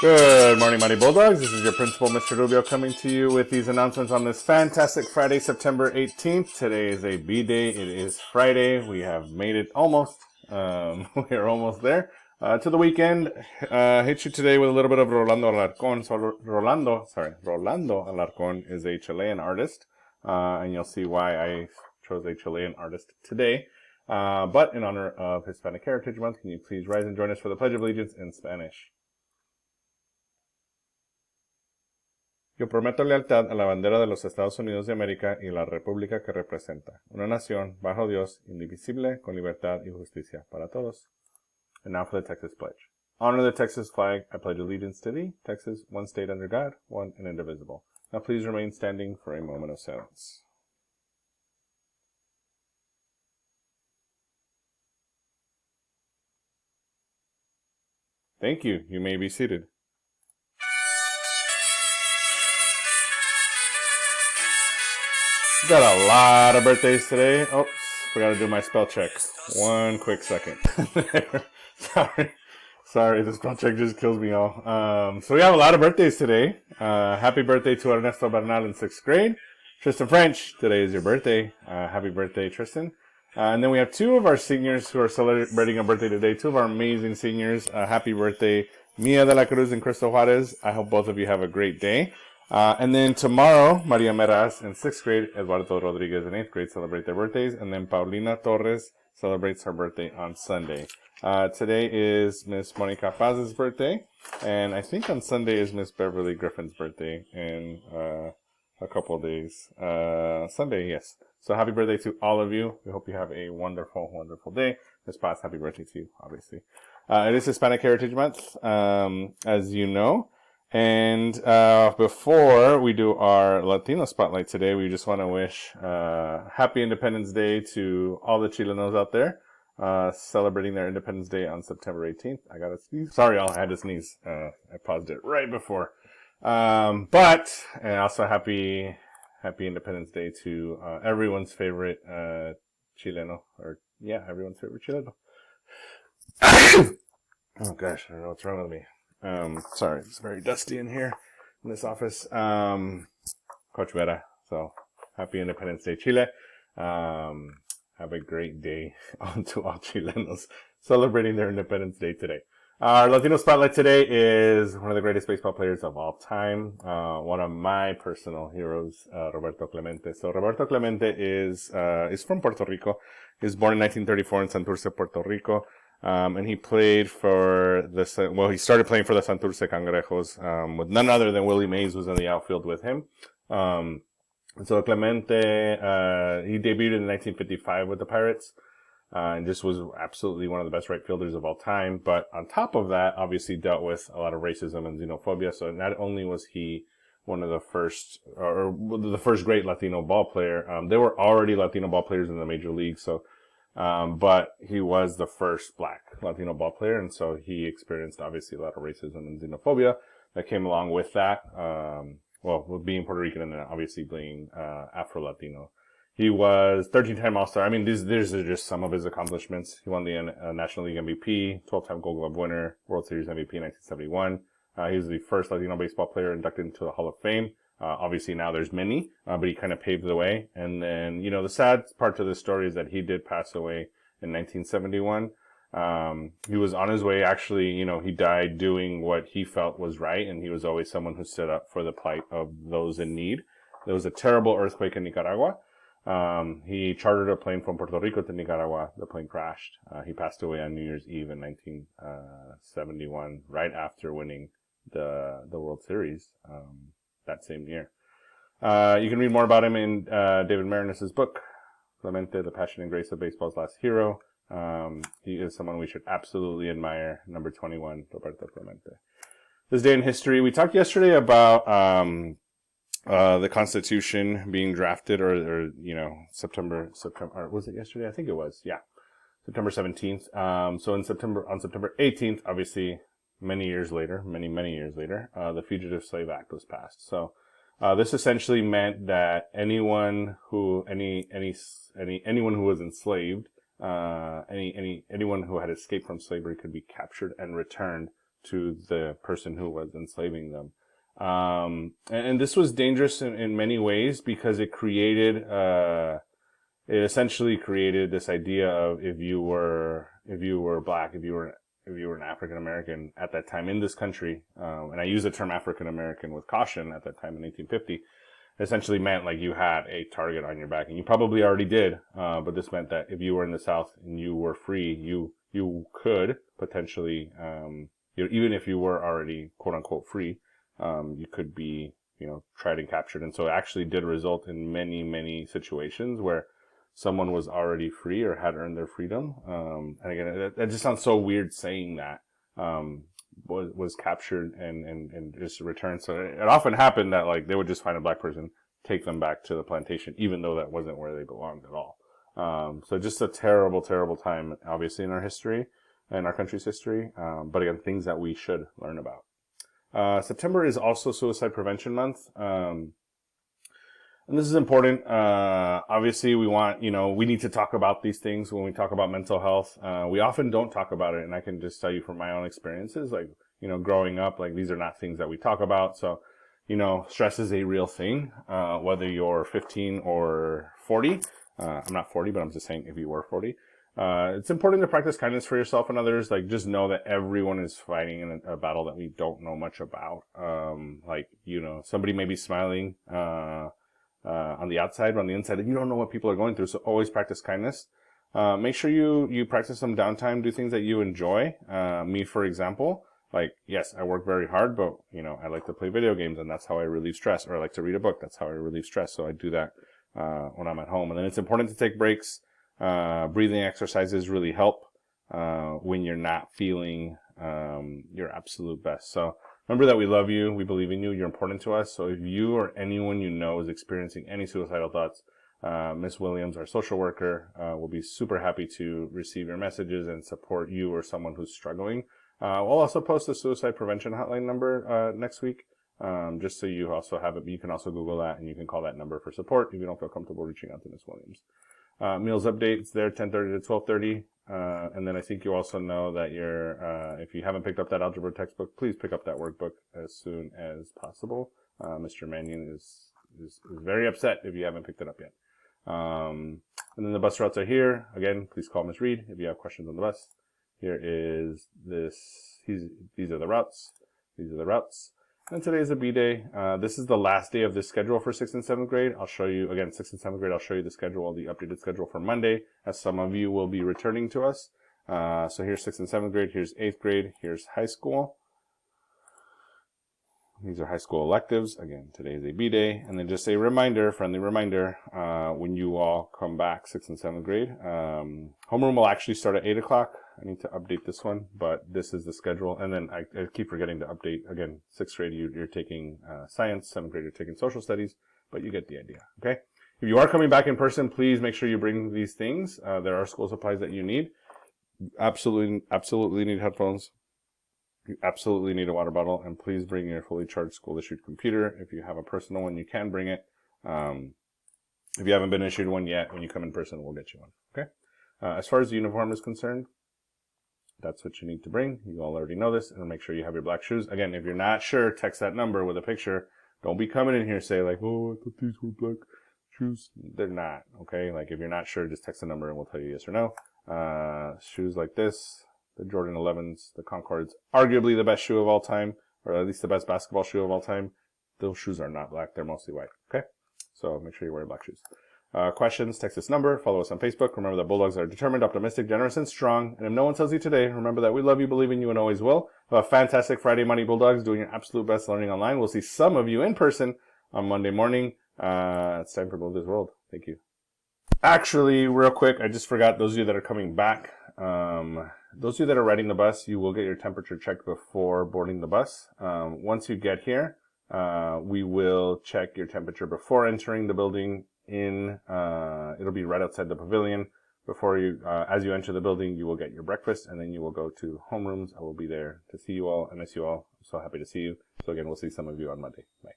Good morning, Mighty Bulldogs. This is your principal, Mr. Rubio, coming to you with these announcements on this fantastic Friday, September 18th. Today is a B-Day. It is Friday. We have made it almost. We are almost there. To the weekend. Hit you today with a little bit of Rolando Alarcón. So Rolando Alarcón is a Chilean artist. And you'll see why I chose a Chilean artist today. But in honor of Hispanic Heritage Month, can you please rise and join us for the Pledge of Allegiance in Spanish? Yo prometo lealtad a la bandera de los Estados Unidos de América y la república que representa, una nación bajo Dios, indivisible, con libertad y justicia para todos. And now for the Texas Pledge. Honor the Texas flag. I pledge allegiance to thee, Texas, one state under God, one and indivisible. Now please remain standing for a moment of silence. Thank you. You may be seated. Got a lot of birthdays today. Oops, forgot to do my spell check. One quick second. Sorry, the spell check just kills me all. So we have a lot of birthdays today. Happy birthday to Ernesto Bernal in 6th grade. Tristan French, today is your birthday. Happy birthday, Tristan. And then we have two of our seniors who are celebrating a birthday today. Two of our amazing seniors. Happy birthday, Mia de la Cruz and Crystal Juarez. I hope both of you have a great day. And then tomorrow, Maria Meraz in 6th grade, Eduardo Rodriguez in 8th grade celebrate their birthdays. And then Paulina Torres celebrates her birthday on Sunday. Today is Miss Monica Paz's birthday. And I think on Sunday is Miss Beverly Griffin's birthday in a couple of days. Sunday, yes. So happy birthday to all of you. We hope you have a wonderful, wonderful day. Miss Paz, happy birthday to you, obviously. It is Hispanic Heritage Month, as you know. And before we do our Latino Spotlight today, we just want to wish Happy Independence Day to all the Chilenos out there celebrating their Independence Day on September 18th. I got to sneeze. Sorry, I had to sneeze. I paused it right before. But also happy Independence Day to everyone's favorite Chileno. Everyone's favorite Chileno. Oh gosh, I don't know what's wrong with me. Sorry, it's very dusty in here in this office. Coach Vera. So happy Independence Day, Chile. Have a great day on to all Chilenos celebrating their Independence Day today. Our Latino Spotlight today is one of the greatest baseball players of all time. One of my personal heroes, Roberto Clemente. So Roberto Clemente is from Puerto Rico. He was born in 1934 in Santurce, Puerto Rico. And he played for he started playing for the Santurce Cangrejos, with none other than Willie Mays was in the outfield with him. So Clemente, he debuted in 1955 with the Pirates, and just was absolutely one of the best right fielders of all time. But on top of that, obviously dealt with a lot of racism and xenophobia. So not only was he one of the first, or the first great Latino ball player, there were already Latino ball players in the major leagues, so but he was the first black Latino ball player, and so he experienced obviously a lot of racism and xenophobia that came along with that. With being Puerto Rican and then obviously being Afro-Latino. He was 13-time All-Star. I mean, these are just some of his accomplishments. He won the National League MVP, 12-time Gold Glove winner, World Series MVP in 1971. He was the first Latino baseball player inducted into the Hall of Fame. Obviously now there's many, but he kind of paved the way. And then, the sad part to this story is that he did pass away in 1971. He was on his way, actually, he died doing what he felt was right, and he was always someone who stood up for the plight of those in need. There was a terrible earthquake in Nicaragua. He chartered a plane from Puerto Rico to Nicaragua. The plane crashed. He passed away on New Year's Eve in 1971, right after winning the World Series, that same year. You can read more about him in David Marinus' book, Clemente, The Passion and Grace of Baseball's Last Hero. He is someone we should absolutely admire. Number 21, Roberto Clemente. This day in history, we talked yesterday about the Constitution being drafted, or September, or was it yesterday? I think it was, yeah. September 17th. So on September 18th, obviously, many years later, the Fugitive Slave Act was passed. So, this essentially meant that anyone who was enslaved, anyone who had escaped from slavery could be captured and returned to the person who was enslaving them. And this was dangerous in many ways because it essentially created this idea of if you were black, if you were an African American at that time in this country, and I use the term African American with caution at that time in 1850, essentially meant like you had a target on your back, and you probably already did. But this meant that if you were in the South and you were free, you could potentially, even if you were already quote unquote free, you could be, tried and captured. And so it actually did result in many, many situations where someone was already free or had earned their freedom. And again, that just sounds so weird saying that, was captured and just returned. So it often happened that like they would just find a black person, take them back to the plantation, even though that wasn't where they belonged at all. So just a terrible, terrible time, obviously in our history and our country's history. But again, things that we should learn about. September is also Suicide Prevention Month. And this is important. Obviously we want, we need to talk about these things when we talk about mental health. We often don't talk about it. And I can just tell you from my own experiences, like, growing up, like these are not things that we talk about. So, stress is a real thing, whether you're 15 or 40. I'm not 40, but I'm just saying if you were 40. It's important to practice kindness for yourself and others. Like, just know that everyone is fighting in a battle that we don't know much about. Somebody may be smiling, on the outside, but on the inside, you don't know what people are going through. So always practice kindness. Make sure you practice some downtime, do things that you enjoy. Me, for example, like, yes, I work very hard, but, I like to play video games and that's how I relieve stress, or I like to read a book. That's how I relieve stress. So I do that, when I'm at home. And then it's important to take breaks. Breathing exercises really help, when you're not feeling, your absolute best. So, remember that we love you, we believe in you, you're important to us. So if you or anyone you know is experiencing any suicidal thoughts, Miss Williams, our social worker, will be super happy to receive your messages and support you or someone who's struggling. We'll also post a suicide prevention hotline number next week, just so you also have it. You can also Google that and you can call that number for support if you don't feel comfortable reaching out to Miss Williams. Meals updates there, 10:30 to 12:30. And then I think you also know that if you haven't picked up that algebra textbook, please pick up that workbook as soon as possible. Mr. Mannion is very upset if you haven't picked it up yet. And then the bus routes are here. Again, please call Ms. Reed if you have questions on the bus. Here is these are the routes. These are the routes. And today is a B day. This is the last day of this schedule for 6th and 7th grade. I'll show you, again, 6th and 7th grade, I'll show you the schedule, the updated schedule for Monday, as some of you will be returning to us. So here's 6th and 7th grade, here's 8th grade, here's high school. These are high school electives. Again, today is a B day. And then just a reminder, friendly reminder, when you all come back, 6th and 7th grade, homeroom will actually start at 8 o'clock. I need to update this one, but this is the schedule. And then I keep forgetting to update. Again, 6th grade, you're taking science. 7th grade, you're taking social studies, but you get the idea, okay? If you are coming back in person, please make sure you bring these things. There are school supplies that you need. Absolutely need headphones. You absolutely need a water bottle, and please bring your fully charged school-issued computer. If you have a personal one, you can bring it. If you haven't been issued one yet, when you come in person, we'll get you one, okay? As far as the uniform is concerned, that's what you need to bring. You all already know this, and make sure you have your black shoes. Again, if you're not sure, text that number with a picture. Don't be coming in here say like, oh, I thought these were black shoes. They're not, okay? Like, if you're not sure, just text the number and we'll tell you yes or no. Shoes like this, the Jordan 11s, the Concords, arguably the best shoe of all time, or at least the best basketball shoe of all time. Those shoes are not black. They're mostly white, okay? So make sure you wear black shoes. Questions, text this number, follow us on Facebook. Remember that Bulldogs are determined, optimistic, generous, and strong. And if no one tells you today, remember that we love you, believe in you, and always will. Have a fantastic Friday, Money Bulldogs, doing your absolute best learning online. We'll see some of you in person on Monday morning. It's time for Build This World. Thank you. Actually, real quick, I just forgot those of you that are coming back. Those of you that are riding the bus, you will get your temperature checked before boarding the bus. Once you get here, we will check your temperature before entering the building. It'll be right outside the pavilion. Before you, as you enter the building, you will get your breakfast, and then you will go to homerooms. I will be there to see you all. I miss you all. I'm so happy to see you. So again, we'll see some of you on Monday. Bye.